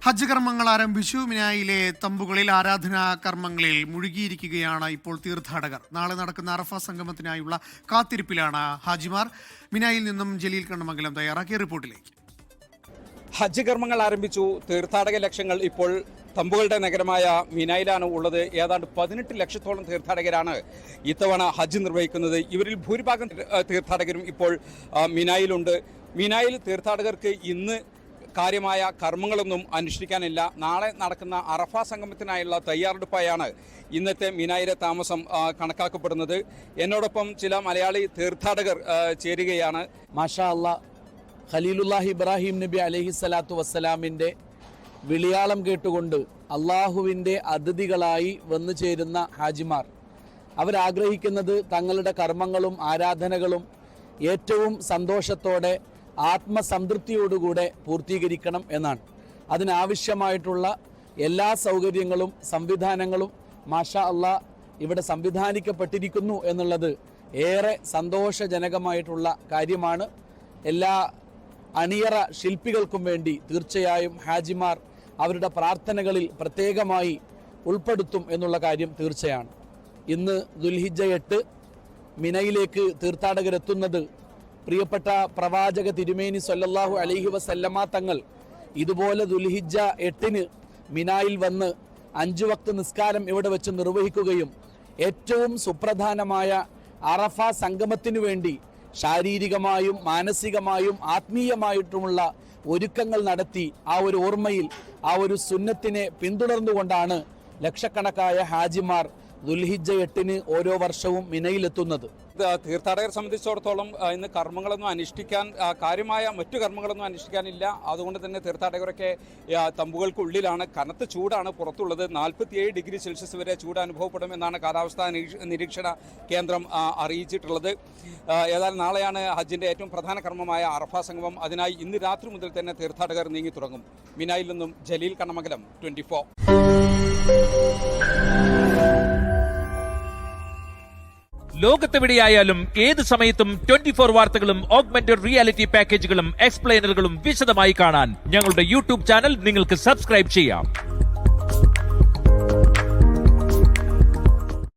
ഹജ്ജ് കർമ്മങ്ങൾ ആരംഭിച്ചു. മിനായിലെ തമ്പുകളിൽ ആരാധനാ കർമ്മങ്ങളിൽ മുഴുകിയിരിക്കുകയാണ് ഇപ്പോൾ തീർത്ഥാടകർ. നാളെ നടക്കുന്ന അറഫ സംഗമത്തിനായുള്ള കാത്തിരിപ്പിലാണ് ഹാജിമാർ. മിനായിൽ നിന്നും ജലീൽ കണ്ണമംഗലം തയ്യാറാക്കിയ റിപ്പോർട്ടിലേക്ക്. ഹജ്ജ് കർമ്മങ്ങൾ ആരംഭിച്ചു. തീർത്ഥാടക ലക്ഷങ്ങൾ ഇപ്പോൾ തമ്പുകളുടെ നഗരമായ മിനായിലാണ് ഉള്ളത്. ഏതാണ്ട് 18 ലക്ഷത്തോളം തീർത്ഥാടകരാണ് ഇത്തവണ ഹജ്ജ് നിർവഹിക്കുന്നത്. ഇവരിൽ ഭൂരിഭാഗം തീർത്ഥാടകരും ഇപ്പോൾ മിനായിലുണ്ട്. മിനായിൽ തീർത്ഥാടകർക്ക് ഇന്ന് കാര്യമായ കർമ്മങ്ങളൊന്നും അനുഷ്ഠിക്കാനില്ല. നാളെ നടക്കുന്ന അറഫ സംഗമത്തിനായുള്ള തയ്യാറെടുപ്പായാണ് ഇന്നത്തെ മിനായിലെ താമസം കണക്കാക്കപ്പെടുന്നത്. എന്നോടൊപ്പം ചില മലയാളി തീർത്ഥാടകർ ചേരുകയാണ്. മാഷാ അല്ലാ, ഖലീലുല്ലാഹി ഇബ്രാഹിം നബി അലൈഹി സ്വലാത്തു വസ്സലാമിൻ്റെ വിളിയാളം കേട്ടുകൊണ്ട് അള്ളാഹുവിൻ്റെ അതിഥികളായി വന്നു ചേരുന്ന ഹാജിമാർ അവരാഗ്രഹിക്കുന്നത് തങ്ങളുടെ കർമ്മങ്ങളും ആരാധനകളും ഏറ്റവും സന്തോഷത്തോടെ ആത്മസംതൃപ്തിയോടുകൂടെ പൂർത്തീകരിക്കണം എന്നാണ്. അതിനാവശ്യമായിട്ടുള്ള എല്ലാ സൗകര്യങ്ങളും സംവിധാനങ്ങളും മാഷാ അല്ലാ ഇവിടെ സംവിധാനിക്കപ്പെട്ടിരിക്കുന്നു എന്നുള്ളത് ഏറെ സന്തോഷജനകമായിട്ടുള്ള കാര്യമാണ്. എല്ലാ അണിയറ ശില്പികൾക്കും വേണ്ടി തീർച്ചയായും ഹാജിമാർ അവരുടെ പ്രാർത്ഥനകളിൽ പ്രത്യേകമായി ഉൾപ്പെടുത്തും എന്നുള്ള കാര്യം തീർച്ചയാണ്. ഇന്ന് ദുൽഹിജ്ജ 8 മിനയിലേക്ക് തീർത്ഥാടകരെത്തുന്നത് പ്രിയപ്പെട്ട പ്രവാചക തിരുമേനി സ്വല്ലല്ലാഹു അലൈഹി വസല്ലമ തങ്ങൾ ഇതുപോലെ ദുൽഹിജ്ജ 8 മിനായിൽ വന്ന് 5 വക്ത് നിസ്കാരം ഇവിടെ വെച്ച് നിർവഹിക്കുകയും ഏറ്റവും സുപ്രധാനമായ അറഫ സംഗമത്തിനു വേണ്ടി ശാരീരികമായും മാനസികമായും ആത്മീയമായിട്ടുമുള്ള ഒരുക്കങ്ങൾ നടത്തി ആ ഒരു ഓർമ്മയിൽ ആ ഒരു സുന്നത്തിനെ പിന്തുടർന്നുകൊണ്ടാണ് ലക്ഷക്കണക്കായ ഹാജിമാർ ദുൽഹിജ്ജ 8 ഓരോ വർഷവും മിനയിലെത്തുന്നത്. തീർത്ഥാടകരെ സംബന്ധിച്ചിടത്തോളം ഇന്ന് കർമ്മങ്ങളൊന്നും അനുഷ്ഠിക്കാൻ കാര്യമായ മറ്റു കർമ്മങ്ങളൊന്നും അനുഷ്ഠിക്കാനില്ല. അതുകൊണ്ട് തന്നെ തീർത്ഥാടകരൊക്കെ തമ്പുകൾക്കുള്ളിലാണ്. കനത്ത ചൂടാണ് പുറത്തുള്ളത്. 47 ഡിഗ്രി സെൽഷ്യസ് വരെ ചൂട് അനുഭവപ്പെടുമെന്നാണ് കാലാവസ്ഥാ നിരീക്ഷണ കേന്ദ്രം അറിയിച്ചിട്ടുള്ളത്. ഏതായാലും നാളെയാണ് ഹജ്ജിൻ്റെ ഏറ്റവും പ്രധാന കർമ്മമായ അറഫ സംഗമം. അതിനായി ഇന്ന് രാത്രി മുതൽ തന്നെ തീർത്ഥാടകർ നീങ്ങി തുടങ്ങും. മിനായിൽ നിന്നും ജലീൽ കണ്ണമംഗലം, 24. ലോകത്തെവിടെയായാലും ഏത് സമയത്തും 24 വാർത്തകളും ഓഗ്മെന്റഡ് റിയാലിറ്റി പാക്കേജുകളും എക്സ്പ്ലെയിനറുകളും വിശദമായി കാണാൻ ഞങ്ങളുടെ യൂട്യൂബ് ചാനൽ നിങ്ങൾക്ക് സബ്സ്ക്രൈബ് ചെയ്യാം.